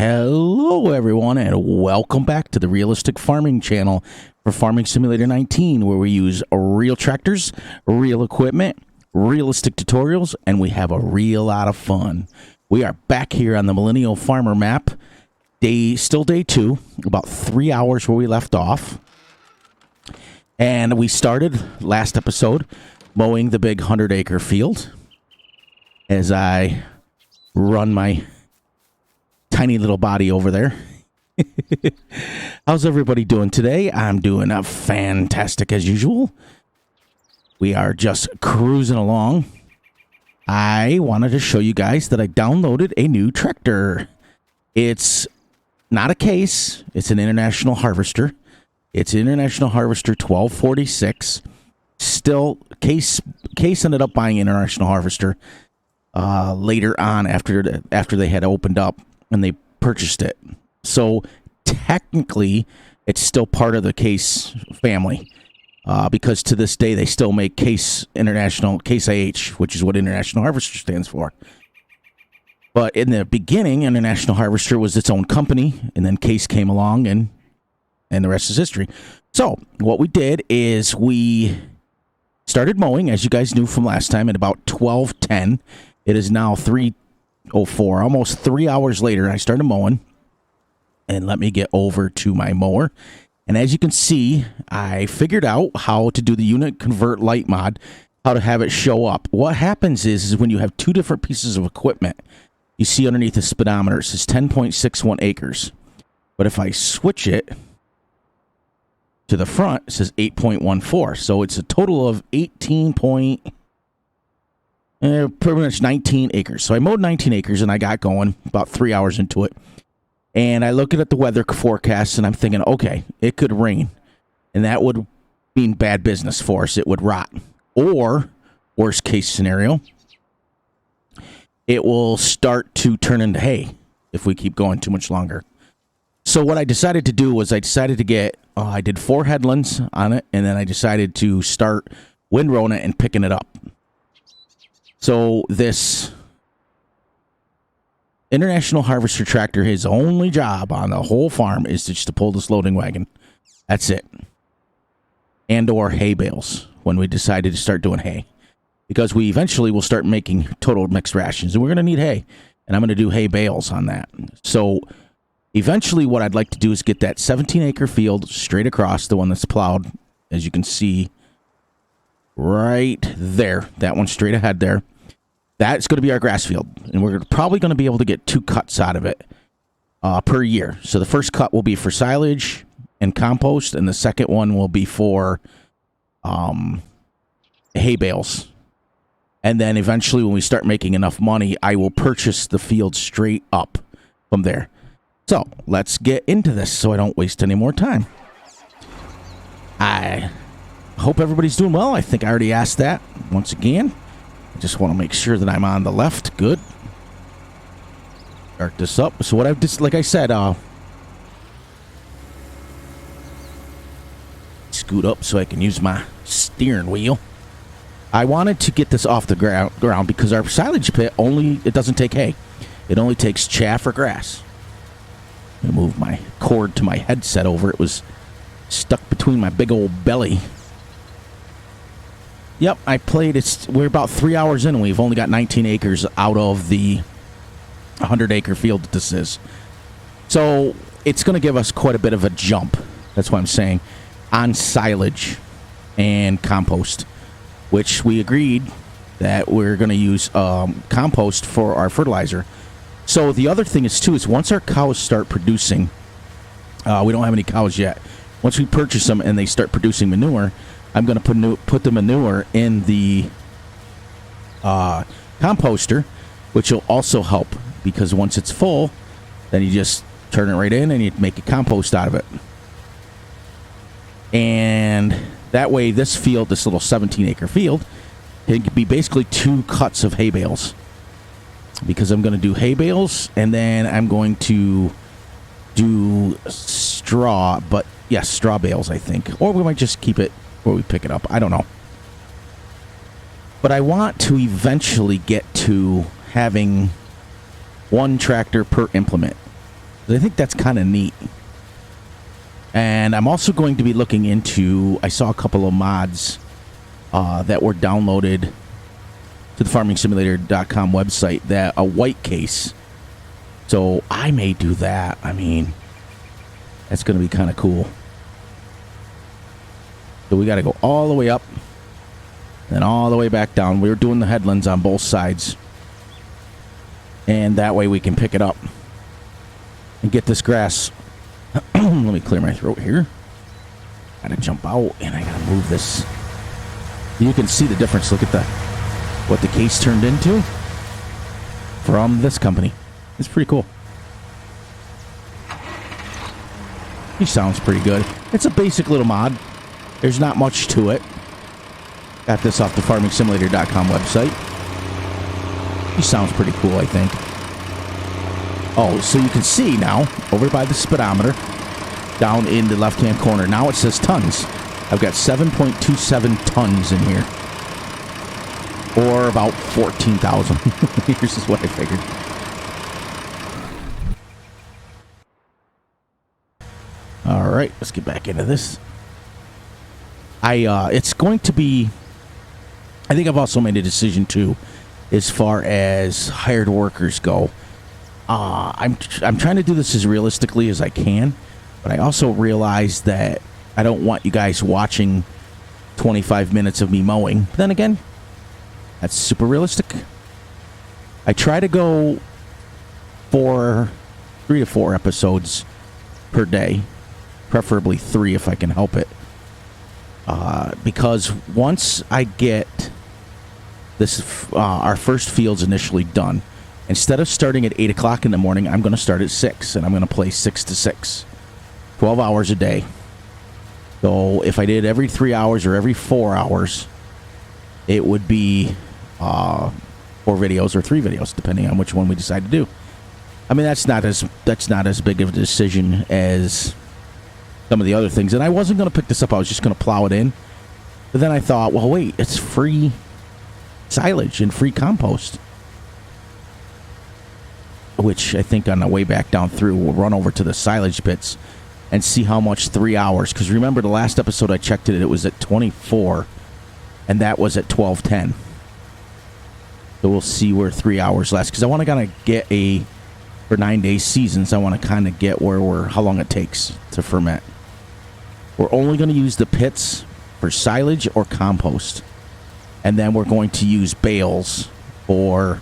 Hello everyone and welcome back to the Realistic Farming channel for Farming Simulator 19, where we use real tractors, real equipment, realistic tutorials, and we have a real lot of fun. We are back here on the Millennial Farmer map, still day 2, about 3 hours where we left off. And we started last episode mowing the big 100-acre field as I run my tiny little body over there. How's everybody doing today? I'm doing fantastic as usual. We are just cruising along. I wanted to show you guys that I downloaded a new tractor. It's not a case. It's an International Harvester. It's International Harvester 1246. Still, Case ended up buying International Harvester later on after they had opened up and they purchased it. So technically, it's still part of the Case family because to this day they still make Case IH, which is what International Harvester stands for. But in the beginning, International Harvester was its own company, and then Case came along, and the rest is history. So what we did is we started mowing, as you guys knew from last time, at about 12:10. It is now 3:04, almost 3 hours later. I started mowing, and let me get over to my mower. And as you can see, I figured out how to do the unit convert light mod, how to have it show up. What happens is when you have two different pieces of equipment, you see underneath the speedometer, it says 10.61 acres. But if I switch it to the front, it says 8.14. So it's a total of pretty much 19 acres. So I mowed 19 acres and I got going about 3 hours into it. And I look at the weather forecast and I'm thinking, okay, it could rain. And that would mean bad business for us. It would rot. Or, worst case scenario, it will start to turn into hay if we keep going too much longer. So what I decided to do was I did 4 headlands on it, and then I decided to start windrowing it and picking it up. So this International Harvester tractor, his only job on the whole farm is just to pull this loading wagon. That's it. And or hay bales when we decided to start doing hay. Because we eventually will start making total mixed rations, and we're going to need hay. And I'm going to do hay bales on that. So eventually what I'd like to do is get that 17-acre field straight across, the one that's plowed, as you can see right there. That one straight ahead there. That's going to be our grass field, and we're probably going to be able to get 2 cuts out of it per year. So the first cut will be for silage and compost, and the second one will be for hay bales. And then eventually when we start making enough money, I will purchase the field straight up from there. So let's get into this so I don't waste any more time. I hope everybody's doing well. I think I already asked that once again. I just want to make sure that I'm on the left. Good. Start this up. So what I've just, like I said, scoot up so I can use my steering wheel. I wanted to get this off the ground because our silage pit it doesn't take hay. It only takes chaff or grass. I move my cord to my headset over. It was stuck between my big old belly. Yep, I played. We're about 3 hours in, and we've only got 19 acres out of the 100-acre field that this is. So it's going to give us quite a bit of a jump. That's what I'm saying. On silage and compost, which we agreed that we're going to use compost for our fertilizer. So the other thing is once our cows start producing, we don't have any cows yet. Once we purchase them and they start producing manure, I'm going to put the manure in the composter, which will also help because once it's full, then you just turn it right in and you make a compost out of it. And that way this field, this little 17-acre field, can be basically 2 cuts of hay bales. Because I'm going to do hay bales, and then I'm going to do straw, but yes, straw bales, I think. Or we might just keep it where we pick it up. I don't know. But I want to eventually get to having 1 tractor per implement. I think that's kind of neat. And I'm also going to be looking into, I saw a couple of mods that were downloaded to the farmingsimulator.com website, that a white case. So I may do that. I mean, that's going to be kind of cool. So we got to go all the way up and all the way back down. We were doing the headlands on both sides. And that way we can pick it up and get this grass. Let me clear my throat here. Gotta jump out and I gotta move this. You can see the difference. Look at what the case turned into from this company. It's pretty cool. He sounds pretty good. It's a basic little mod. There's not much to it. Got this off the farmingsimulator.com website. He sounds pretty cool, I think. Oh, so you can see now, over by the speedometer, down in the left-hand corner, now it says tons. I've got 7.27 tons in here. Or about 14,000. Here's just what I figured. All right, let's get back into this. It's going to be, I think I've also made a decision too, as far as hired workers go. I'm trying to do this as realistically as I can, but I also realize that I don't want you guys watching 25 minutes of me mowing. But then again, that's super realistic. I try to go 3 to 4 episodes per day, preferably 3 if I can help it. Because once I get this, our first field's initially done, instead of starting at 8 o'clock in the morning, I'm going to start at 6, and I'm going to play 6 to 6. 12 hours a day. So if I did every 3 hours or every 4 hours, it would be 4 videos or 3 videos, depending on which one we decide to do. I mean, that's not as big of a decision as some of the other things. And I wasn't going to pick this up. I was just going to plow it in. But then I thought, well, wait, it's free silage and free compost. Which I think on the way back down through, we'll run over to the silage bits and see how much 3 hours. Because remember, the last episode I checked it was at 24, and that was at 12:10. So we'll see where 3 hours lasts. Because I want to kind of get for 9-day seasons, I want to kind of get how long it takes to ferment. We're only going to use the pits for silage or compost. And then we're going to use bales for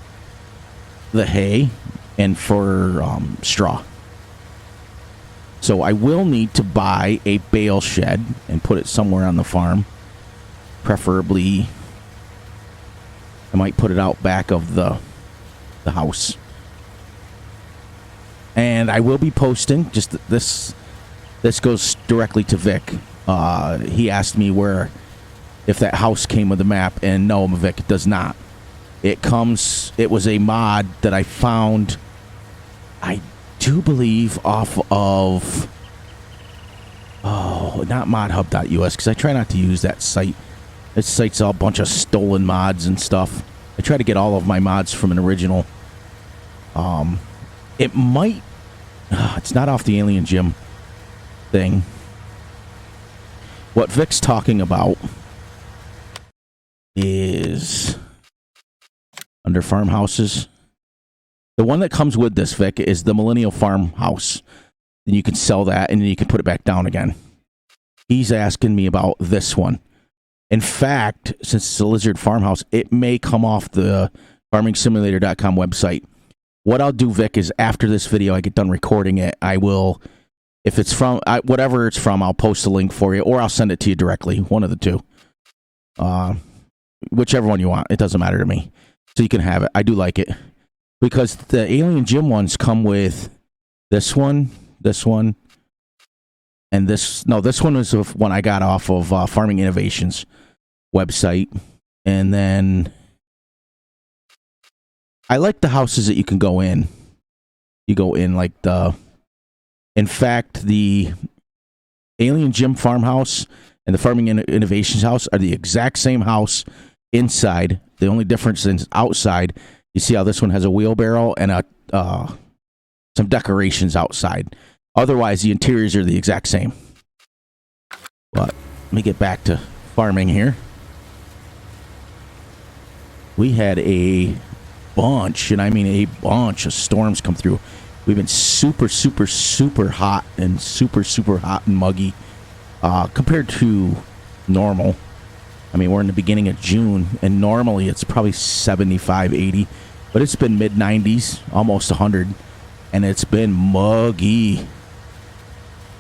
the hay and for straw. So I will need to buy a bale shed and put it somewhere on the farm. Preferably, I might put it out back of the house. And I will be posting, just this goes directly to Vic. He asked me if that house came with a map, and no, Vic, it does not. It was a mod that I found, I do believe, off of, not modhub.us, because I try not to use that site. This site's a bunch of stolen mods and stuff. I try to get all of my mods from an original. It might, it's not off the Alien Gym thing. What Vic's talking about is under farmhouses. The one that comes with this, Vic, is the Millennial Farmhouse. And you can sell that, and then you can put it back down again. He's asking me about this one. In fact, since it's a lizard farmhouse, it may come off the farmingsimulator.com website. What I'll do, Vic, is after this video, I get done recording it, I will, if it's from, whatever it's from, I'll post a link for you, or I'll send it to you directly, one of the two. Whichever one you want, it doesn't matter to me. So you can have it. I do like it. Because the Alien Gym ones come with this one, and this. No, this one was one I got off of Farming Innovations website. And then I like the houses that you can go in. You go in like in fact, the Alien Gym farmhouse and the Farming Innovations house are the exact same house inside. The only difference is outside. You see how this one has a wheelbarrow and some some decorations outside. Otherwise, the interiors are the exact same. But let me get back to farming here. We had a bunch, and I mean a bunch of storms come through. We've been super, super, super hot and super, super hot and muggy compared to normal. I mean, we're in the beginning of June, and normally it's probably 75, 80, but it's been mid-90s, almost 100, and it's been muggy.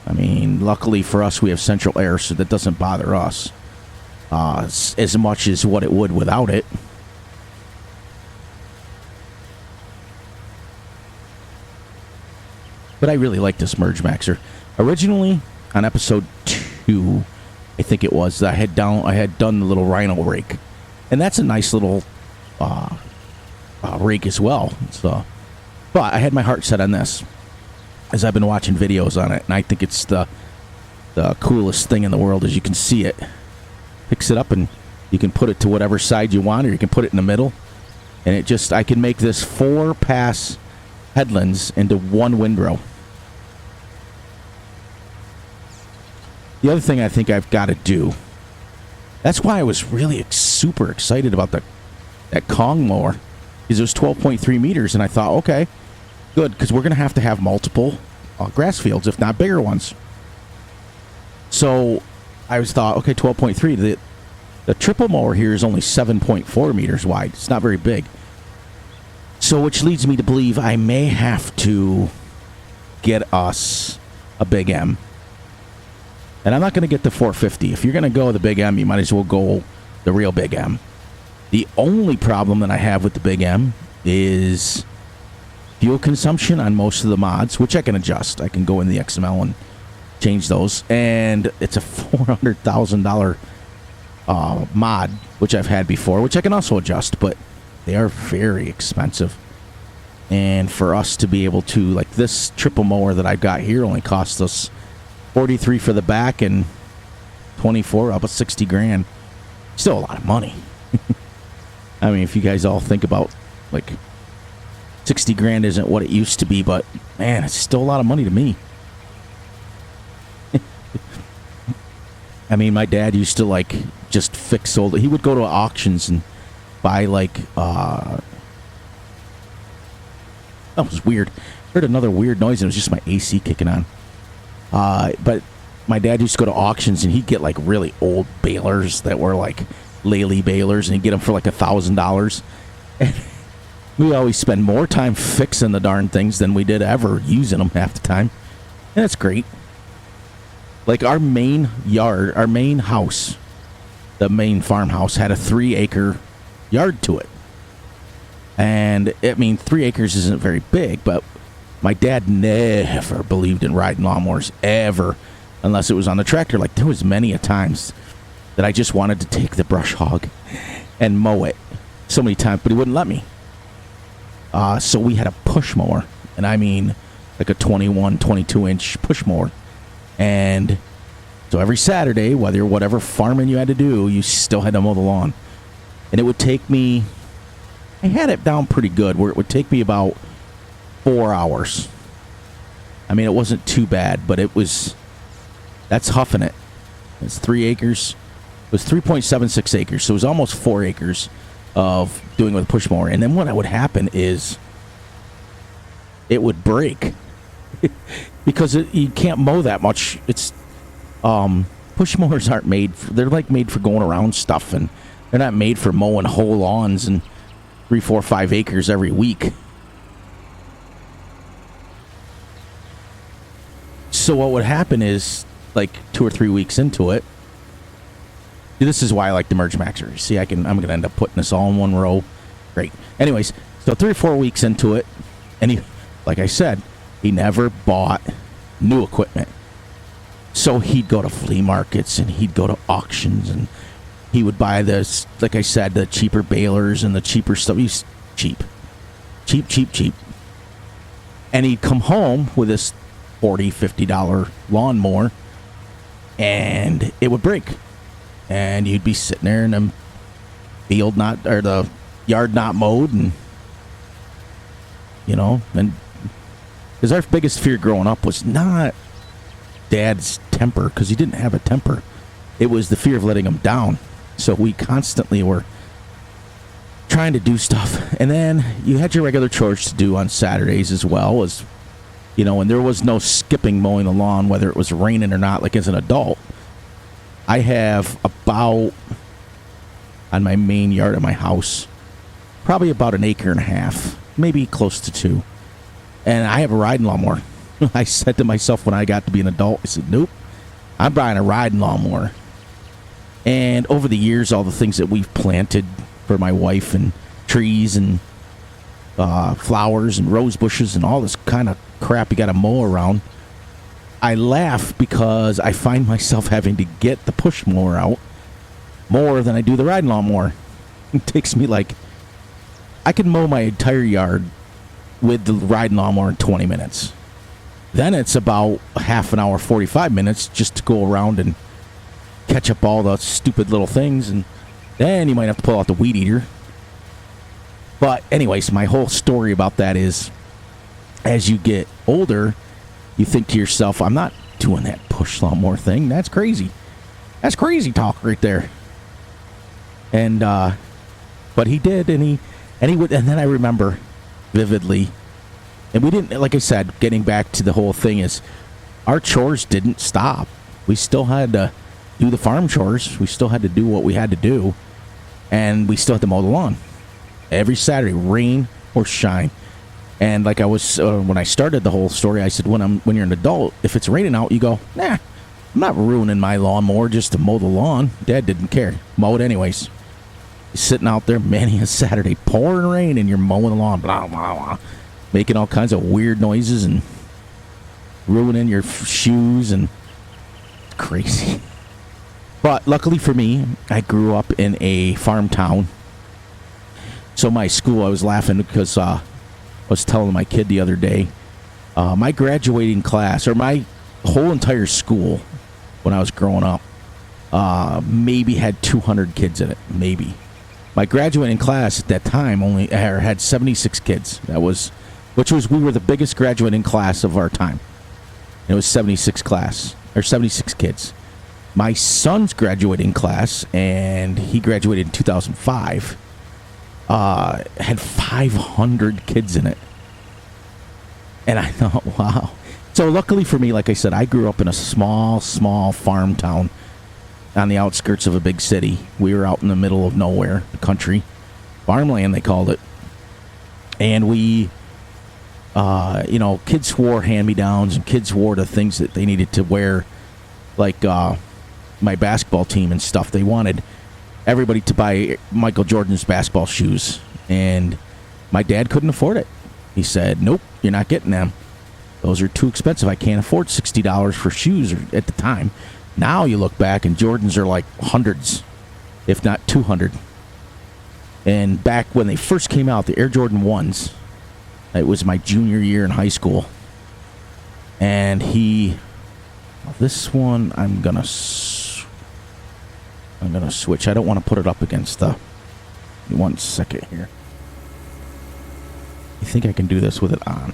I mean, luckily for us, we have central air, so that doesn't bother us as much as what it would without it. But I really like this merge maxer. Originally, on episode 2, I think it was, I had done the little rhino rake, and that's a nice little rake as well. So, but I had my heart set on this, as I've been watching videos on it, and I think it's the coolest thing in the world. As you can see it, picks it up, and you can put it to whatever side you want, or you can put it in the middle, and it just, I can make this 4 pass headlands into 1 windrow. The other thing I think I've got to do, that's why I was really super excited about that Kong mower, because it was 12.3 meters, and I thought, okay, good, because we're going to have multiple grass fields, if not bigger ones. So I thought, okay, 12.3. The triple mower here is only 7.4 meters wide. It's not very big. So which leads me to believe I may have to get us a Big M. And I'm not going to get the 450. If you're going to go the Big M, you might as well go the real Big M. The only problem that I have with the Big M is fuel consumption on most of the mods, which I can adjust. I can go in the XML and change those. And it's a $400,000 mod, which I've had before, which I can also adjust, but they are very expensive. And for us to be able to, like this triple mower that I've got here only costs us 43 for the back and 24, up at 60 grand. Still a lot of money. I mean, if you guys all think about, like, 60 grand isn't what it used to be, but man, it's still a lot of money to me. I mean, my dad used to, like, just fix old, he would go to auctions and buy, like, that was weird. Heard another weird noise, and it was just my AC kicking on. But my dad used to go to auctions, and he'd get like really old balers that were like Lely balers, and he'd get them for like $1,000. And we always spend more time fixing the darn things than we did ever using them half the time. And that's great. Like our main yard, our main house, the main farmhouse had a 3-acre yard to it. And I mean, 3 acres isn't very big, but my dad never believed in riding lawnmowers, ever, unless it was on the tractor. Like, there was many a times that I just wanted to take the brush hog and mow it so many times, but he wouldn't let me. So we had a push mower, and I mean like a 21, 22-inch push mower. And so every Saturday, whatever farming you had to do, you still had to mow the lawn. And it would take me, I had it down pretty good, where it would take me about 4 hours. I mean, it wasn't too bad, but that's huffing it. It's 3 acres. It was 3.76 acres, so it was almost 4 acres of doing with a push mower. And then what would happen is it would break because you can't mow that much. It's push mowers aren't made they're like made for going around stuff, and they're not made for mowing whole lawns and 3, 4, 5 acres every week. So what would happen is, like 2 or 3 weeks into it, this is why I like the Merge Maxer. See, I'm going to end up putting this all in one row. Great. Anyways, so 3 or 4 weeks into it, and he, like I said, he never bought new equipment. So he'd go to flea markets, and he'd go to auctions, and he would buy this, like I said, the cheaper balers and the cheaper stuff. He's cheap. And he'd come home with this $40, $50 lawnmower, and it would break. And you'd be sitting there in the field the yard not mowed, and and Because our biggest fear growing up was not Dad's temper, because he didn't have a temper. It was the fear of letting him down. So we constantly were trying to do stuff. And then you had your regular chores to do on Saturdays as well, as you know, and there was no skipping mowing the lawn, whether it was raining or not, like as an adult. I have about, on my main yard of my house, probably about an acre and a half, maybe close to 2. And I have a riding lawnmower. I said to myself when I got to be an adult, I said, nope, I'm buying a riding lawnmower. And over the years, all the things that we've planted for my wife, and trees and flowers and rose bushes and all this kind of crap you got to mow around, I laugh because I find myself having to get the push mower out more than I do the riding lawnmower. It takes me I can mow my entire yard with the riding lawnmower in 20 minutes. Then it's about half an hour, 45 minutes just to go around and catch up all the stupid little things, and then you might have to pull out the weed eater. But anyways, my whole story about that is, as you get older, you think to yourself, I'm not doing that push lawnmower thing. That's crazy. That's crazy talk right there. And but he did, and he would, and then I remember vividly, and we didn't, like I said, getting back to the whole thing is, our chores didn't stop. We still had to do the farm chores. We still had to do what we had to do, and we still had to mow the lawn every Saturday, rain or shine. And like I was when I started the whole story, I said when you're an adult, if it's raining out, you go, nah, I'm not ruining my lawnmower just to mow the lawn. Dad didn't care. Mow it anyways. You're sitting out there many a Saturday, pouring rain, and you're mowing the lawn, blah, blah, blah, making all kinds of weird noises and ruining your shoes, and crazy. But luckily for me, I grew up in a farm town. So my school, I was laughing because I was telling my kid the other day, my graduating class, or my whole entire school when I was growing up, maybe had 200 kids in it, maybe. My graduating class at that time only had 76 kids. We were the biggest graduating class of our time. It was 76 kids. My son's graduating class, and he graduated in 2005, had 500 kids in it. And I thought, wow. So luckily for me, like I said, I grew up in a small farm town on the outskirts of a big city. We were out in the middle of nowhere, the country. Farmland, they called it. And we, kids wore hand-me-downs, and kids wore the things that they needed to wear, like my basketball team and stuff. They wanted everybody to buy Michael Jordan's basketball shoes, and my dad couldn't afford it. He said, nope, you're not getting them. Those are too expensive. I can't afford $60 for shoes at the time. Now you look back, and Jordans are like hundreds, if not 200. And back when they first came out, the Air Jordan 1s, it was my junior year in high school. And this one, I'm gonna switch. I don't want to put it up against the. 1 second here. I think I can do this with it on.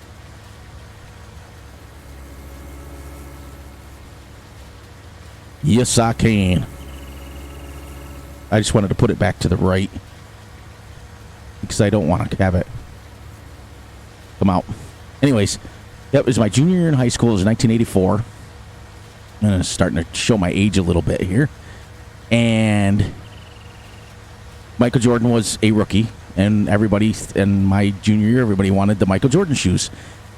Yes, I can. I just wanted to put it back to the right because I don't want to have it come out. Anyways, that was my junior year in high school. It was 1984. And I'm starting to show my age a little bit here. And Michael Jordan was a rookie, and everybody in my junior year, everybody wanted the Michael Jordan shoes.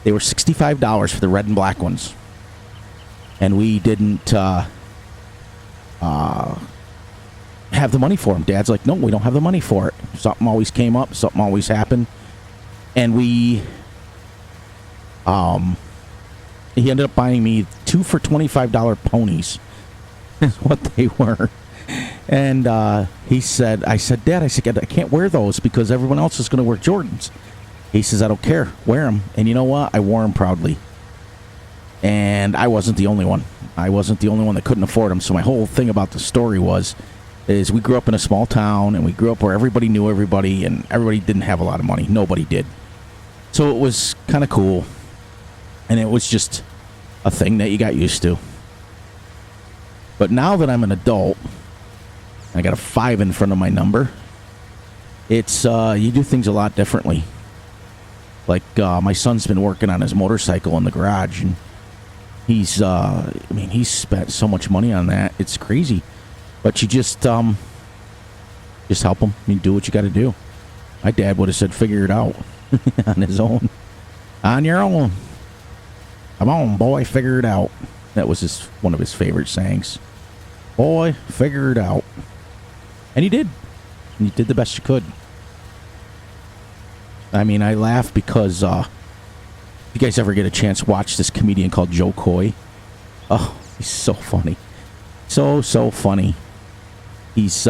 They were $65 for the red and black ones. And we didn't have the money for them. Dad's like, no, we don't have the money for it. Something always came up. Something always happened. And he ended up buying me 2 for $25 ponies. Is what they were. And I said, Dad, I can't wear those because everyone else is going to wear Jordans. He says, I don't care. Wear them. And you know what? I wore them proudly. And I wasn't the only one. I wasn't the only one that couldn't afford them. So my whole thing about the story is we grew up in a small town, and we grew up where everybody knew everybody, and everybody didn't have a lot of money. Nobody did. So it was kind of cool. And it was just a thing that you got used to. But now that I'm an adult, I got a 5 in front of my number, it's, you do things a lot differently. Like, my son's been working on his motorcycle in the garage, and he's, I mean, he's spent so much money on that. It's crazy. But you just help him. You do what you got to do. My dad would have said, figure it out on his own. On your own. Come on, boy, figure it out. That was one of his favorite sayings. Boy, figure it out. And he did. And you did the best you could. I mean, I laugh because, if you guys ever get a chance, watch this comedian called Joe Coy. Oh, he's so funny. So funny. He's, he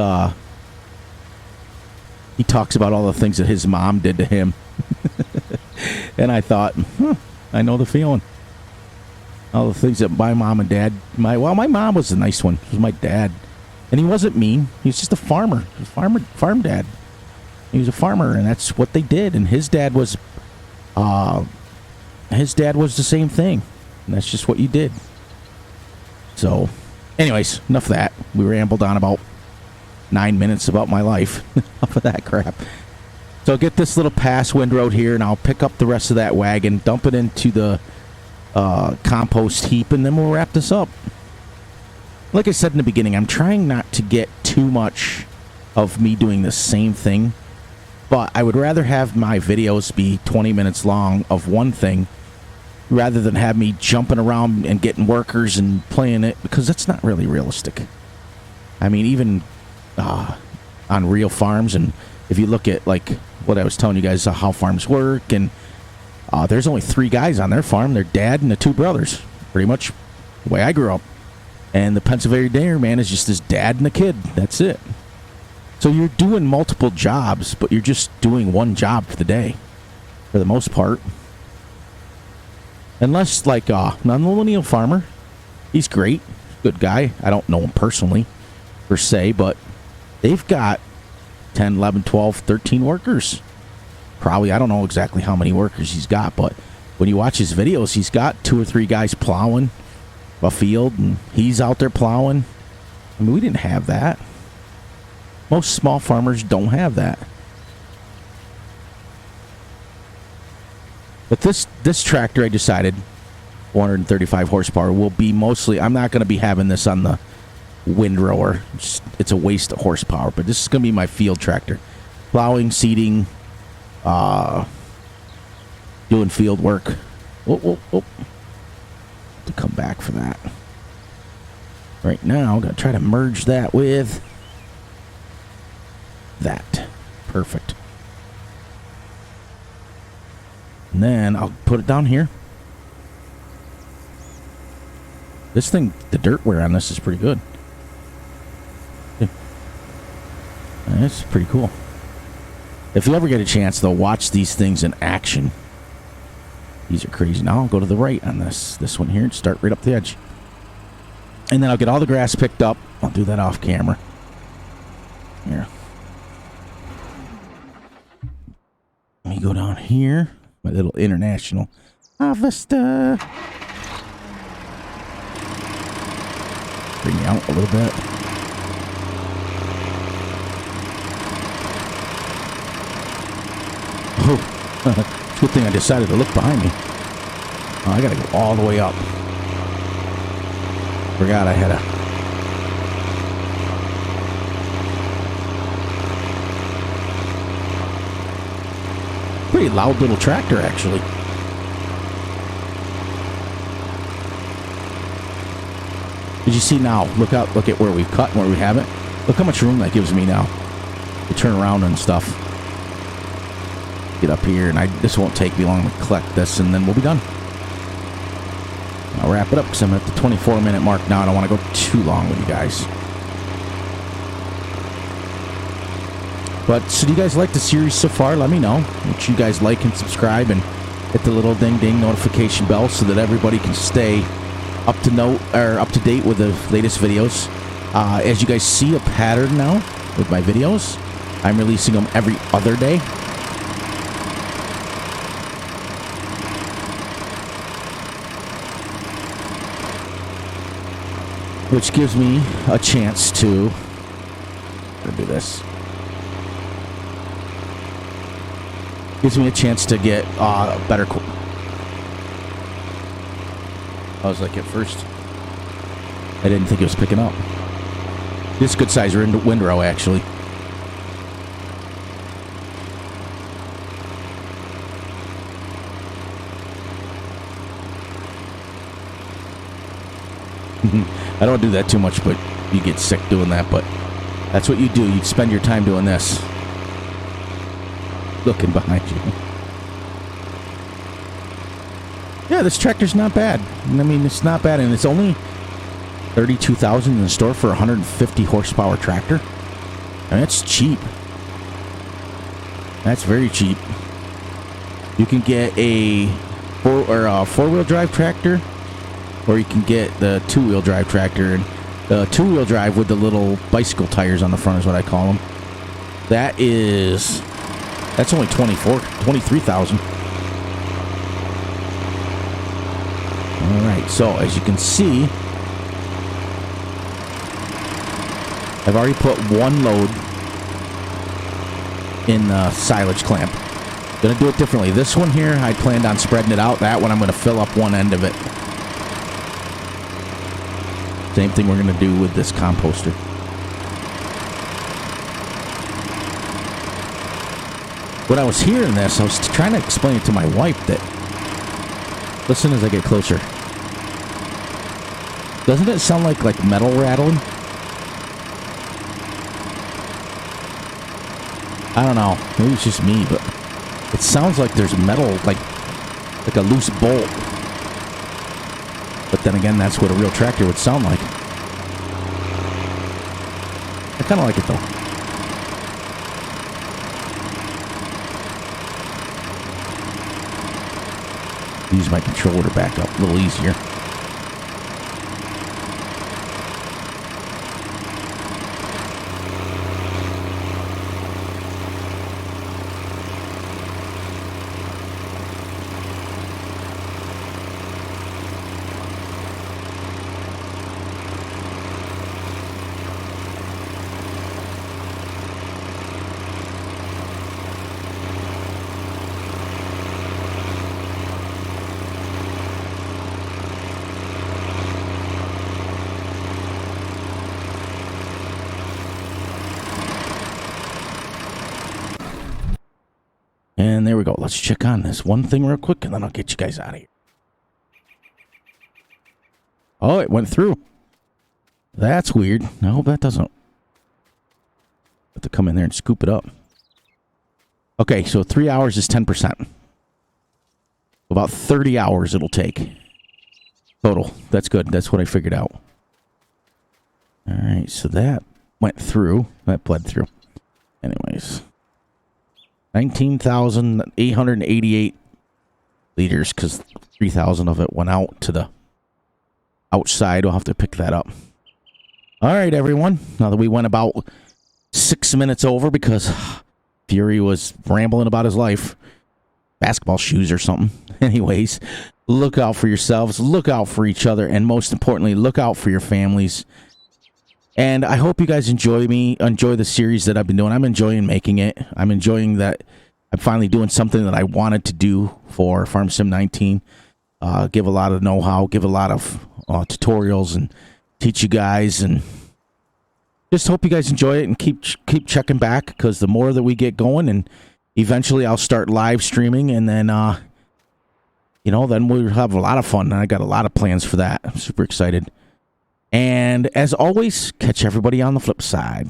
talks about all the things that his mom did to him. And I thought, I know the feeling. All the things that my mom and dad, my mom was the nice one. It was my dad. And he wasn't mean. He was just a farmer. He was a farm dad. He was a farmer, and that's what they did. And his dad was the same thing. And that's just what you did. So, anyways, enough of that. We rambled on about 9 minutes about my life. Enough of that crap. So I'll get this little pass windrow here, and I'll pick up the rest of that wagon, dump it into the compost heap, and then we'll wrap this up. Like I said in the beginning, I'm trying not to get too much of me doing the same thing, but I would rather have my videos be 20 minutes long of one thing rather than have me jumping around and getting workers and playing it, because that's not really realistic. I mean, even on real farms, and if you look at like what I was telling you guys, how farms work, and there's only 3 guys on their farm, their dad and the 2 brothers, pretty much the way I grew up. And the Pennsylvania dairyman is just his dad and a kid. That's it. So you're doing multiple jobs, but you're just doing one job for the day, for the most part. Unless, like, non-millennial farmer, he's great, good guy. I don't know him personally, per se, but they've got 10, 11, 12, 13 workers. Probably, I don't know exactly how many workers he's got, but when you watch his videos, he's got 2 or 3 guys plowing a field, and he's out there plowing. I mean, we didn't have that. Most small farmers don't have that. But this tractor, I decided, 435 horsepower, will be mostly, I'm not going to be having this on the windrower. It's a waste of horsepower, but this is going to be my field tractor. Plowing, seeding, doing field work. Oh. To come back for that. Right now, I'm going to try to merge that with that. Perfect. And then I'll put it down here. This thing, the dirt wear on this is pretty good. That's pretty cool. If you ever get a chance, though, watch these things in action. These are crazy. Now I'll go to the right on this one here and start right up the edge. And then I'll get all the grass picked up. I'll do that off camera. Here. Let me go down here. My little international harvester. Bring you out a little bit. Oh. Good thing I decided to look behind me. Oh, I gotta go all the way up. Forgot I had a pretty loud little tractor, actually. Did you see now? Look at where we've cut and where we haven't. Look how much room that gives me now to turn around and stuff. Get up here, and this won't take me long to collect this, and then we'll be done. I'll wrap it up because I'm at the 24-minute mark now. I don't want to go too long with you guys. But so do you guys like the series so far? Let me know. Make sure you guys like and subscribe and hit the little ding notification bell so that everybody can stay up to date with the latest videos. As you guys see a pattern now with my videos, I'm releasing them every other day. which gives me a chance to do this. Gives me a chance to get better. I was like, at first, I didn't think it was picking up. This good size windrow, actually. I don't do that too much, but you get sick doing that. But that's what you do. You spend your time doing this. Looking behind you. Yeah, this tractor's not bad. I mean, it's not bad, and it's only $32,000 in the store for a 150 horsepower tractor. I mean, that's cheap. That's very cheap. You can get a four-wheel drive tractor, or you can get the two-wheel drive tractor. And the two-wheel drive with the little bicycle tires on the front is what I call them. That's only $23,000. All right, so as you can see, I've already put one load in the silage clamp. Gonna do it differently. This one here, I planned on spreading it out. That one, I'm gonna fill up one end of it. Same thing we're gonna do with this composter. When I was hearing this, I was trying to explain it to my wife that, listen as I get closer. Doesn't it sound like metal rattling? I don't know. Maybe it's just me, but it sounds like there's metal, like a loose bolt. But then again, that's what a real tractor would sound like. I kind of like it, though. Use my controller to back up a little easier. And there we go. Let's check on this one thing real quick, and then I'll get you guys out of here. Oh, it went through. That's weird. I hope that doesn't. Have to come in there and scoop it up. Okay, so 3 hours is 10%. About 30 hours it'll take. Total. That's good. That's what I figured out. All right, so that went through. That bled through. Anyways. 19,888 liters, because 3,000 of it went out to the outside. We'll have to pick that up. All right, everyone. Now that we went about 6 minutes over because Fury was rambling about his life. Basketball shoes or something. Anyways, look out for yourselves. Look out for each other. And most importantly, look out for your families. And I hope you guys enjoy the series that I've been doing. I'm enjoying making it. I'm enjoying that I'm finally doing something that I wanted to do for Farm Sim 19. Give a lot of know-how, give a lot of tutorials, and teach you guys. And just hope you guys enjoy it and keep checking back, because the more that we get going, and eventually I'll start live streaming, and then then we'll have a lot of fun. And I got a lot of plans for that. I'm super excited. And as always, catch everybody on the flip side.